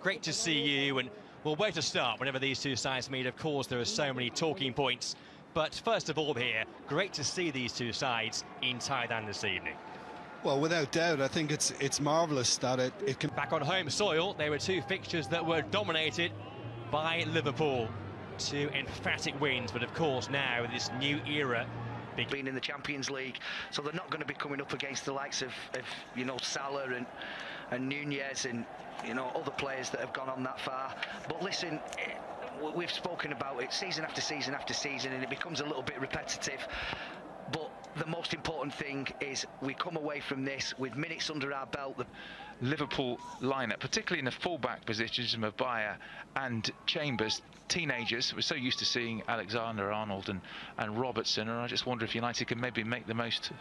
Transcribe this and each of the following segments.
Great to see you, and well, where to start whenever these two sides meet? Of course, there are so many talking points. But first of all here, great to see these two sides in Thailand this evening. Well, without doubt, I think it's marvellous that it can... Back on home soil, there were two fixtures that were dominated by Liverpool. Two emphatic wins, but of course now this new era being in the Champions League, so they're not going to be coming up against the likes of Salah and Nunez and other players that have gone on that far. But listen, we've spoken about it season after season after season, and it becomes a little bit repetitive. But the most important thing is we come away from this with minutes under our belt. The Liverpool lineup, particularly in the full-back positions, Mabaya and Chambers, teenagers. We're so used to seeing Alexander-Arnold and Robertson, and I just wonder if United can maybe make the most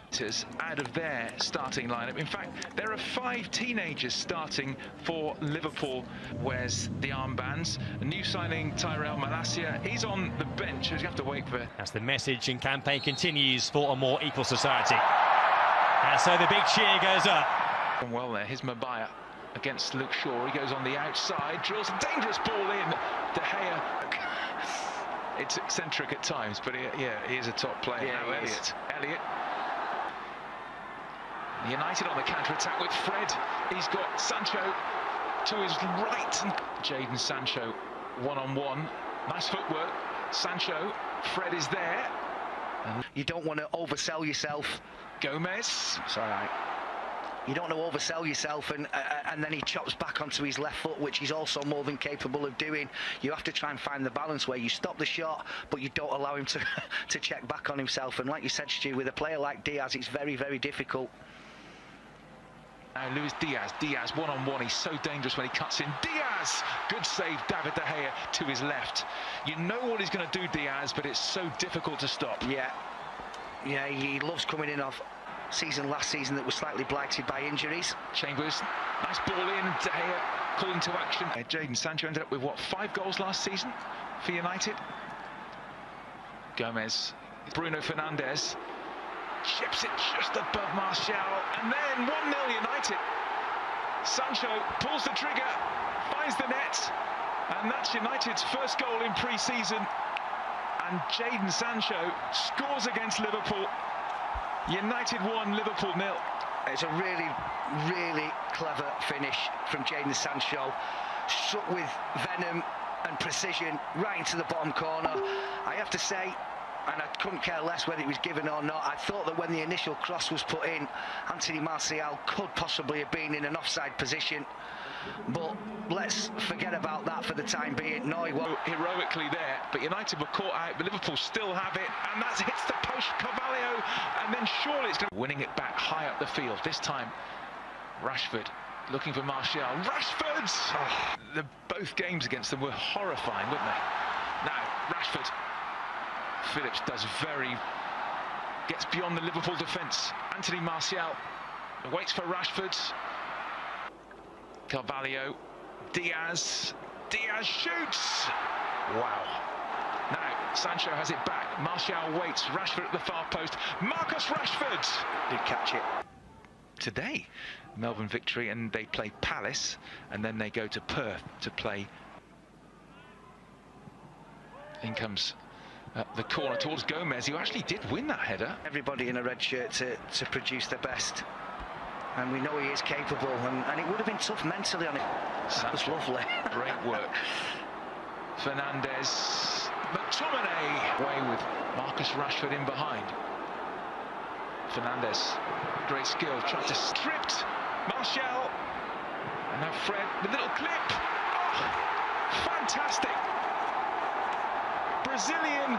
out of their starting lineup. In fact, there are 5 teenagers starting for Liverpool. Wears the armbands. A new signing, Tyrell Malacia, he's on the bench. You have to wait for... As the message and campaign continues for a more equal society. And so the big cheer goes up. Well there, here's Mabaya against Luke Shaw. He goes on the outside, drills a dangerous ball in. De Gea. It's eccentric at times, but he is a top player. Yeah, now Elliott. United on the counter-attack with Fred. He's got Sancho to his right. Jadon Sancho one-on-one. Nice footwork. Sancho. Fred is there. And you don't want to oversell yourself. Gomez. It's all right. You don't want to oversell yourself, and then he chops back onto his left foot, which he's also more than capable of doing. You have to try and find the balance where you stop the shot, but you don't allow him to check back on himself. And like you said, Stu, with a player like Diaz, it's very, very difficult. Now Luis Diaz one-on-one. He's so dangerous when he cuts in. Diaz! Good save, David De Gea to his left. You know what he's going to do, Diaz, but it's so difficult to stop. Yeah, he loves coming in off last season that was slightly blighted by injuries. Chambers, nice ball in. De Gea calling to action. Jadon Sancho ended up with, what, 5 goals last season for United? Gomez, Bruno Fernandes. Chips it just above Martial, and then 1-0 United. Sancho pulls the trigger, finds the net, and that's United's first goal in pre-season. And Jadon Sancho scores against Liverpool. United 1, Liverpool 0. It's a really, really clever finish from Jadon Sancho. Struck with venom and precision right into the bottom corner. I have to say, and I couldn't care less whether it was given or not, I thought that when the initial cross was put in, Anthony Martial could possibly have been in an offside position. But let's forget about that for the time being. No, he won't. Heroically there, but United were caught out, but Liverpool still have it, and that hits the post, Carvalho, and then surely it's going to... Winning it back high up the field. This time, Rashford looking for Martial. Rashford! Oh, both games against them were horrifying, weren't they? Now, Rashford. Phillips gets beyond the Liverpool defence. Anthony Martial waits for Rashford. Carvalho, Diaz shoots! Wow. Now, Sancho has it back. Martial waits. Rashford at the far post. Marcus Rashford! Did catch it. Today, Melbourne victory, and they play Palace, and then they go to Perth to play. In comes the corner towards Gomez, who actually did win that header. Everybody in a red shirt to produce their best. And we know he is capable, and it would have been tough mentally on it. That was lovely. Great work. Fernandes, McTominay away with Marcus Rashford in behind. Fernandes, great skill, tried to stripped Martial, and now Fred, the little clip. Oh, fantastic. Brazilian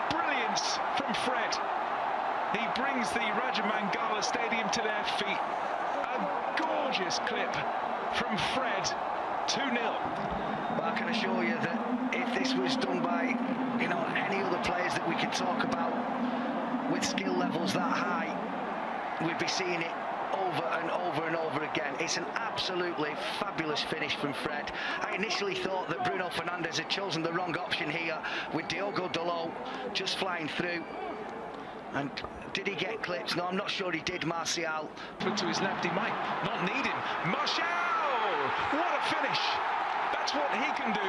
brilliance from Fred. He brings the Rajamangala Stadium to their feet. A gorgeous clip from Fred, 2-0. But I can assure you that if this was done by, any other players that we could talk about with skill levels that high, we'd be seeing it over and over and over again. It's an absolutely fabulous finish from Fred. I initially thought that Bruno Fernandes had chosen the wrong option here with Diogo Dalot just flying through. And did he get clipped? No, I'm not sure he did, Martial. Put to his left, he might not need him. Martial! What a finish! what he can do.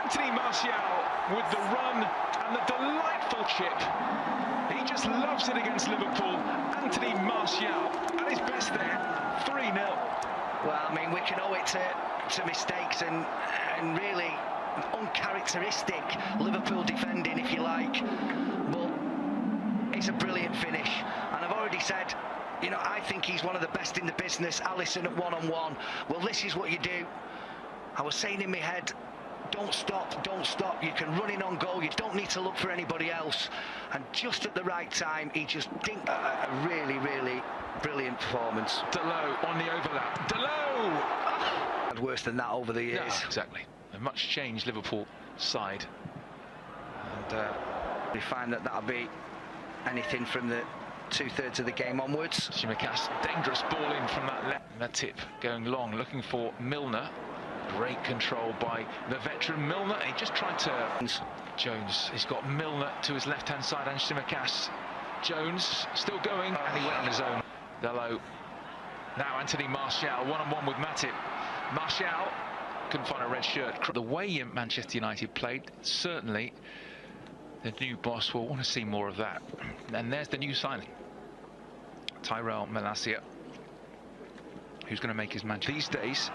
Anthony Martial with the run and the delightful chip. He just loves it against Liverpool. Anthony Martial at his best there, 3-0. Well, I mean, we can owe it to mistakes and really uncharacteristic Liverpool defending, if you like. But it's a brilliant finish. And I've already said, you know, I think he's one of the best in the business. Alisson at one-on-one. Well, this is what you do. I was saying in my head, don't stop, don't stop. You can run in on goal. You don't need to look for anybody else. And just at the right time, he just dinked a really, really brilliant performance. Delot on the overlap. Delot! Had worse than that over the years. Yeah, exactly. A much changed Liverpool side. And we find that'll be anything from the 2/3 of the game onwards. Tsimikas, dangerous ball in from that left. Matip going long, looking for Milner. Great control by the veteran Milner. He just tried to... Jones, he's got Milner to his left-hand side and Tsimikas. Jones still going, and he went on his own. Delot. Now Anthony Martial, one-on-one with Matip. Martial couldn't find a red shirt. The way Manchester United played, certainly the new boss will want to see more of that. And there's the new signing, Tyrell Malacia, who's going to make his man these days.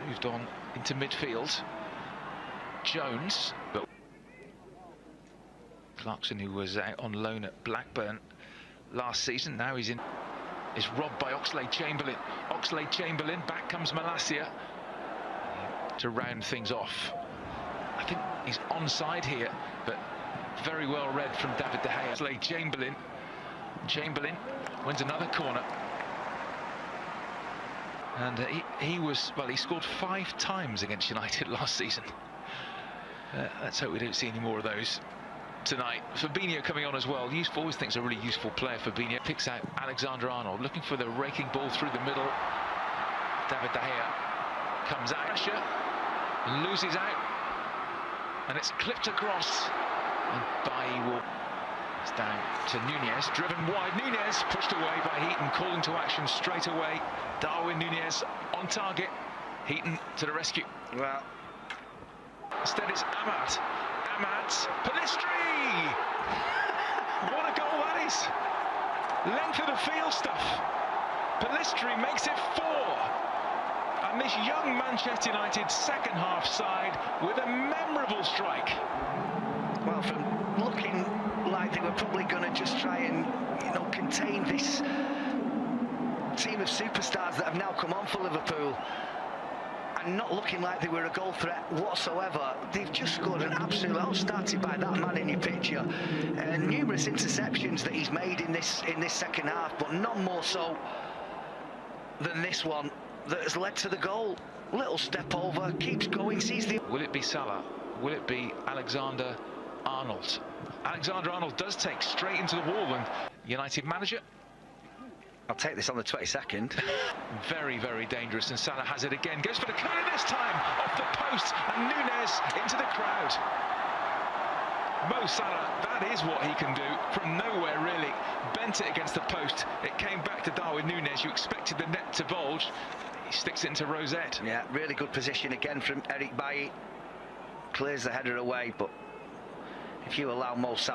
Moved on into midfield. Jones, but Clarkson, who was out on loan at Blackburn last season, now he's in. Is robbed by Oxlade-Chamberlain. Oxlade-Chamberlain, back comes Malacia to round things off. I think he's onside here, but very well read from David De Gea. Oxlade-Chamberlain. Chamberlain wins another corner. And he scored 5 times against United last season. Let's hope we don't see any more of those tonight. Fabinho coming on as well. Always thinks a really useful player. Fabinho picks out Alexander-Arnold, looking for the raking ball through the middle. David De Gea comes out, pressure, loses out, and it's clipped across. And Bailly will... It's down to Nunez, driven wide. Nunez pushed away by Heaton, calling to action straight away. Darwin Nunez on target. Heaton to the rescue. Well, instead it's Ahmad. Ahmad, Pellistri! What a goal that is! Length of the field stuff. Pellistri makes it 4. And this young Manchester United second half side with a memorable strike. Well, from looking like they were probably going to just try and, you know, contain this team of superstars that have now come on for Liverpool, and not looking like they were a goal threat whatsoever, they've just scored an absolute... I was started by that man in your picture. Numerous interceptions that he's made in this second half, but none more so than this one that has led to the goal. Little step over, keeps going, sees the... Will it be Salah? Will it be Alexander-Arnold? Alexander-Arnold does take straight into the wall, and United manager... I'll take this on the 22nd. Very, very dangerous, and Salah has it again. Goes for the corner this time, off the post, and Nunez into the crowd. Mo Salah, that is what he can do from nowhere, really. Bent it against the post. It came back to Darwin Nunez. You expected the net to bulge. He sticks it into Rosette. Yeah, really good position again from Eric Bailly. Clears the header away, but if you allow Mo Salah...